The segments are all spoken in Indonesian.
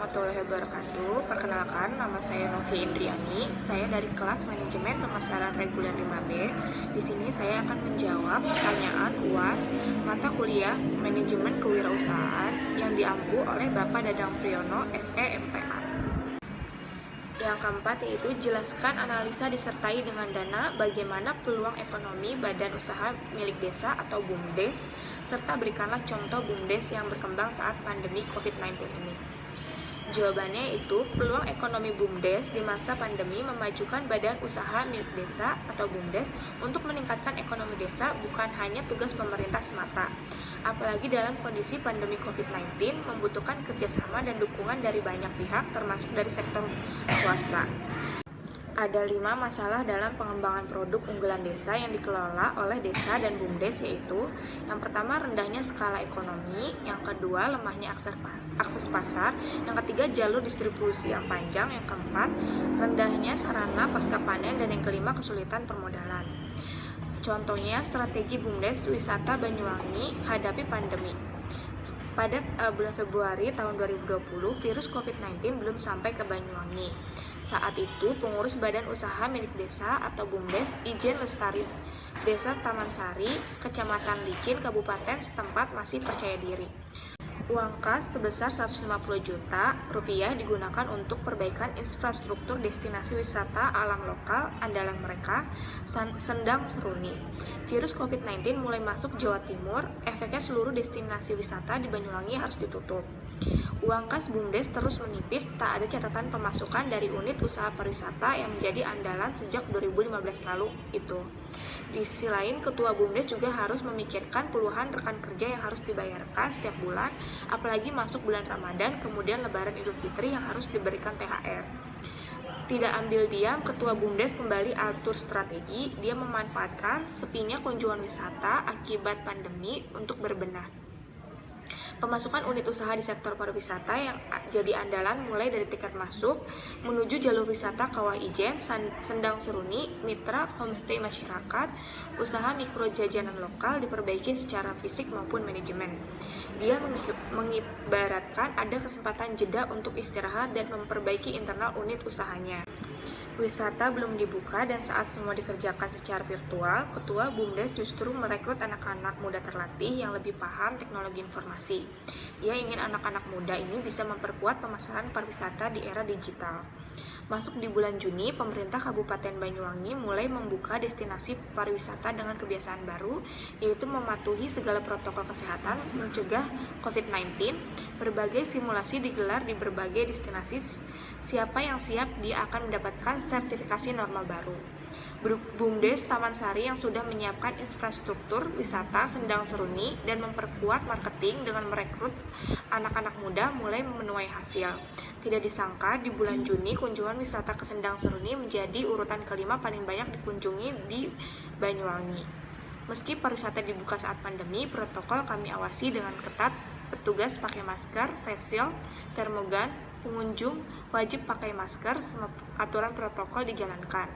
warahmatullahi wabarakatuh. Perkenalkan, nama saya Novi Indriani. Saya dari kelas Manajemen Pemasaran Reguler 5B. Di sini saya akan menjawab pertanyaan UAS mata kuliah Manajemen Kewirausahaan yang diampu oleh Bapak Dadang Priyono, SE MPA. Yang keempat yaitu jelaskan analisa disertai dengan dana bagaimana peluang ekonomi badan usaha milik desa atau BUMDes, serta berikanlah contoh BUMDes yang berkembang saat pandemi COVID-19 ini. Jawabannya itu peluang ekonomi BUMDes di masa pandemi memajukan badan usaha milik desa atau BUMDes untuk meningkatkan ekonomi desa bukan hanya tugas pemerintah semata. Apalagi dalam kondisi pandemi COVID-19 membutuhkan kerjasama dan dukungan dari banyak pihak termasuk dari sektor swasta. Ada 5 masalah dalam pengembangan produk unggulan desa yang dikelola oleh desa dan BUMDes, yaitu yang pertama rendahnya skala ekonomi, yang kedua lemahnya akses pasar, yang ketiga jalur distribusi yang panjang, yang keempat rendahnya sarana pasca panen, dan yang kelima kesulitan permodalan. Contohnya strategi BUMDes wisata Banyuwangi hadapi pandemi. Pada bulan Februari tahun 2020, virus COVID-19 belum sampai ke Banyuwangi. Saat itu, pengurus badan usaha milik desa atau BUMDes Ijen Lestari Desa Taman Sari, Kecamatan Licin, Kabupaten setempat masih percaya diri. Uang kas sebesar 150 juta rupiah digunakan untuk perbaikan infrastruktur destinasi wisata alam lokal andalan mereka, Sendang Seruni. Virus COVID-19 mulai masuk Jawa Timur, efeknya seluruh destinasi wisata di Banyuwangi harus ditutup. Uang kas BUMDes terus menipis, tak ada catatan pemasukan dari unit usaha pariwisata yang menjadi andalan sejak 2015 lalu itu. Di sisi lain, Ketua BUMDes juga harus memikirkan puluhan rekan kerja yang harus dibayarkan setiap bulan, apalagi masuk bulan Ramadan, kemudian Lebaran Idul Fitri yang harus diberikan THR. Tidak ambil diam, Ketua BUMDes kembali atur strategi. Dia memanfaatkan sepinya kunjungan wisata akibat pandemi untuk berbenah. Pemasukan unit usaha di sektor pariwisata yang jadi andalan mulai dari tiket masuk, menuju jalur wisata Kawah Ijen, Sendang Seruni, mitra homestay masyarakat, usaha mikro jajanan lokal diperbaiki secara fisik maupun manajemen. Dia mengibaratkan ada kesempatan jeda untuk istirahat dan memperbaiki internal unit usahanya. Wisata belum dibuka dan saat semua dikerjakan secara virtual, Ketua BUMDes justru merekrut anak-anak muda terlatih yang lebih paham teknologi informasi. Ia ingin anak-anak muda ini bisa memperkuat pemasaran pariwisata di era digital. Masuk di bulan Juni, pemerintah Kabupaten Banyuwangi mulai membuka destinasi pariwisata dengan kebiasaan baru, yaitu mematuhi segala protokol kesehatan mencegah COVID-19. Berbagai simulasi digelar di berbagai destinasi. Siapa yang siap, dia akan mendapatkan sertifikasi normal baru. BUMDes Taman Sari yang sudah menyiapkan infrastruktur wisata Sendang Seruni dan memperkuat marketing dengan merekrut anak-anak muda mulai menuai hasil. Tidak disangka di bulan Juni kunjungan wisata ke Sendang Seruni menjadi urutan kelima paling banyak dikunjungi di Banyuwangi. Meski pariwisata dibuka saat pandemi, protokol kami awasi dengan ketat. Petugas pakai masker, face shield, termogan, pengunjung wajib pakai masker, semua aturan protokol dijalankan.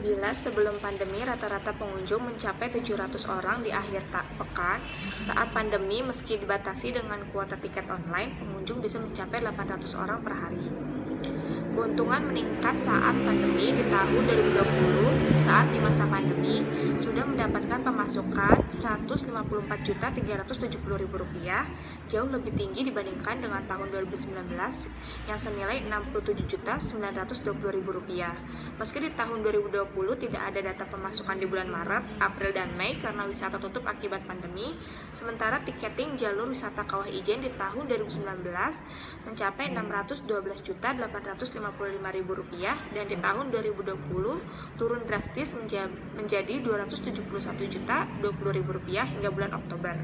Bila sebelum pandemi rata-rata pengunjung mencapai 700 orang di akhir pekan, saat pandemi meski dibatasi dengan kuota tiket online, pengunjung bisa mencapai 800 orang per hari. Keuntungan meningkat saat pandemi. Di tahun 2020, saat di masa pandemi, sudah mendapatkan pemasukan Rp154.370.000, jauh lebih tinggi dibandingkan dengan tahun 2019 yang senilai Rp67.920.000. Meski di tahun 2020 tidak ada data pemasukan di bulan Maret, April, dan Mei karena wisata tutup akibat pandemi, sementara tiketing jalur wisata Kawah Ijen di tahun 2019 mencapai Rp612.855.000 dan di tahun 2020 turun drastis menjadi Rp271.020.000 hingga bulan Oktober.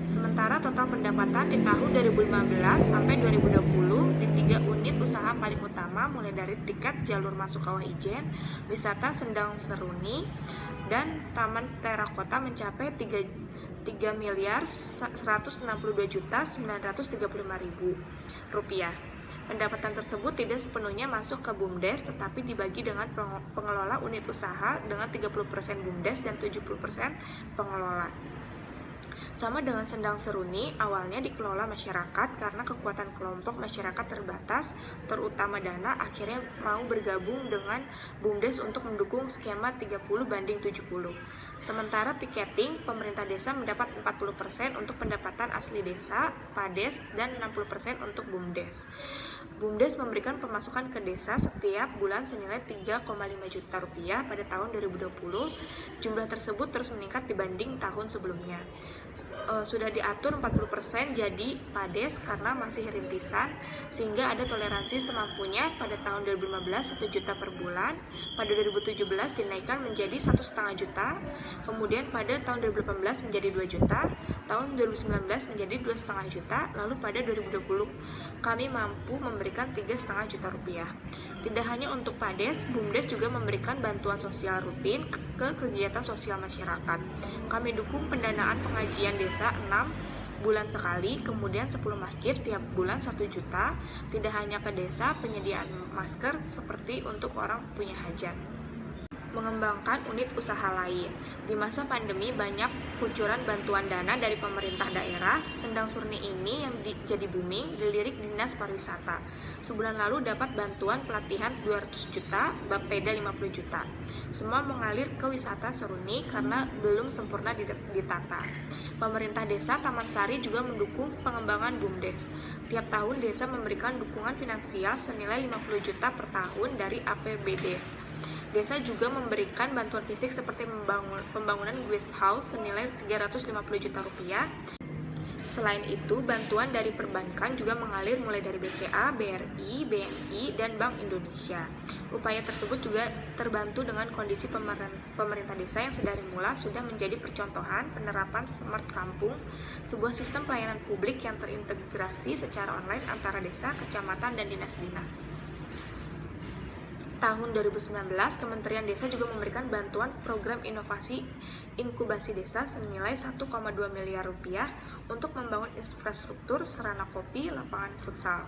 Sementara total pendapatan di tahun 2015 sampai 2020 di 3 unit usaha paling utama mulai dari tiket jalur masuk Kawah Ijen, wisata Sendang Seruni, dan Taman Terakota mencapai Rp3.162.935.000. Pendapatan tersebut tidak sepenuhnya masuk ke BUMDes, tetapi dibagi dengan pengelola unit usaha dengan 30% BUMDes dan 70% pengelola. Sama dengan Sendang Seruni, awalnya dikelola masyarakat karena kekuatan kelompok masyarakat terbatas, terutama dana, akhirnya mau bergabung dengan BUMDes untuk mendukung skema 30/70. Sementara tiketing, pemerintah desa mendapat 40% untuk pendapatan asli desa, PADES, dan 60% untuk BUMDes. BUMDes memberikan pemasukan ke desa setiap bulan senilai 3,5 juta rupiah pada tahun 2020. Jumlah tersebut terus meningkat dibanding tahun sebelumnya. Sudah diatur 40% jadi PADES karena masih rintisan, sehingga ada toleransi semampunya. Pada tahun 2015 1 juta per bulan, pada 2017 dinaikkan menjadi 1,5 juta, kemudian pada tahun 2018 menjadi 2 juta, tahun 2019 menjadi 2,5 juta, lalu pada 2020 kami mampu memberikan 3,5 juta rupiah. Tidak hanya untuk PADES, BUMDes juga memberikan bantuan sosial rutin ke kegiatan sosial masyarakat. Kami dukung pendanaan pengajian desa 6 bulan sekali, kemudian 10 masjid tiap bulan 1 juta, tidak hanya ke desa, penyediaan masker seperti untuk orang punya hajat. Mengembangkan unit usaha lain. Di masa pandemi banyak kucuran bantuan dana dari pemerintah daerah. Sendang Seruni ini yang jadi booming dilirik Dinas Pariwisata. Sebulan lalu dapat bantuan pelatihan 200 juta, Bapeda 50 juta. Semua mengalir ke wisata Seruni karena belum sempurna ditata. Pemerintah desa Taman Sari juga mendukung pengembangan BUMDes. Tiap tahun desa memberikan dukungan finansial senilai 50 juta per tahun dari APBDes. Desa juga memberikan bantuan fisik seperti pembangunan guest house senilai 350 juta rupiah. Selain itu, bantuan dari perbankan juga mengalir mulai dari BCA, BRI, BNI, dan Bank Indonesia. Upaya tersebut juga terbantu dengan kondisi pemerintah desa yang sedari mula sudah menjadi percontohan penerapan Smart Kampung, sebuah sistem pelayanan publik yang terintegrasi secara online antara desa, kecamatan, dan dinas-dinas. Tahun 2019, Kementerian Desa juga memberikan bantuan program inovasi inkubasi desa senilai 1,2 miliar rupiah untuk membangun infrastruktur sarana kopi, lapangan futsal.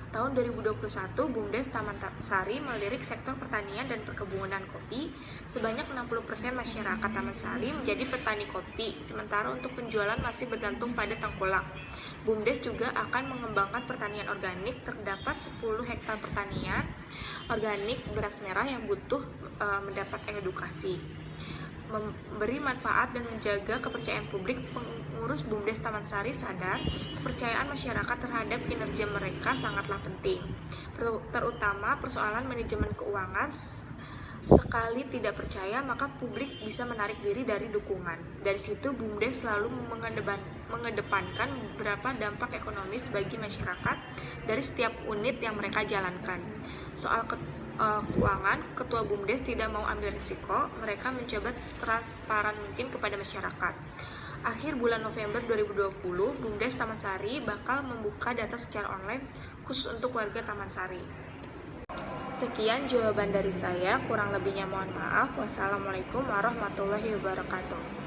Tahun 2021, BUMDes Taman Sari melirik sektor pertanian dan perkebunan kopi. Sebanyak 60% masyarakat Taman Sari menjadi petani kopi, sementara untuk penjualan masih bergantung pada tengkulak. BUMDes juga akan mengembangkan pertanian organik. Terdapat 10 hektar pertanian organik beras merah yang butuh mendapat edukasi. Memberi manfaat dan menjaga kepercayaan publik, pengurus BUMDes Taman Sari sadar kepercayaan masyarakat terhadap kinerja mereka sangatlah penting, terutama persoalan manajemen keuangan. Sekali tidak percaya, maka publik bisa menarik diri dari dukungan. Dari situ, BUMDes selalu mengedepankan beberapa dampak ekonomis bagi masyarakat dari setiap unit yang mereka jalankan. Soal keuangan, Ketua BUMDes tidak mau ambil risiko. Mereka mencoba transparan mungkin kepada masyarakat. Akhir bulan November 2020, BUMDes Taman Sari bakal membuka data secara online khusus untuk warga Taman Sari. Sekian jawaban dari saya, kurang lebihnya mohon maaf. Wassalamualaikum warahmatullahi wabarakatuh.